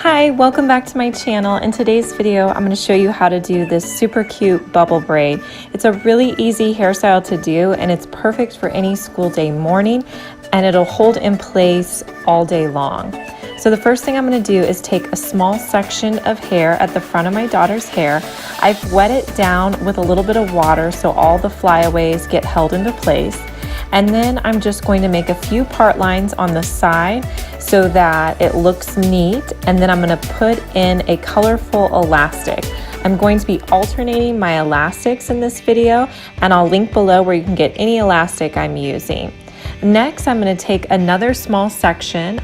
Hi, welcome back to my channel. In today's video, I'm going to show you how to do this super cute bubble braid. It's a really easy hairstyle to do and it's perfect for any school day morning and it'll hold in place all day long. So the first thing I'm going to do is take a small section of hair at the front of my daughter's hair. I've wet it down with a little bit of water so all the flyaways get held into place. And then I'm just going to make a few part lines on the side so that it looks neat. And then I'm going to put in a colorful elastic. I'm going to be alternating my elastics in this video, and I'll link below where you can get any elastic I'm using. Next, I'm going to take another small section.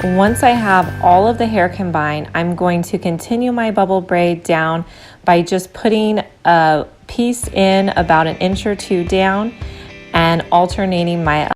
Once I have all of the hair combined, I'm going to continue my bubble braid down by just putting a piece in about 1 or 2 inches down and alternating my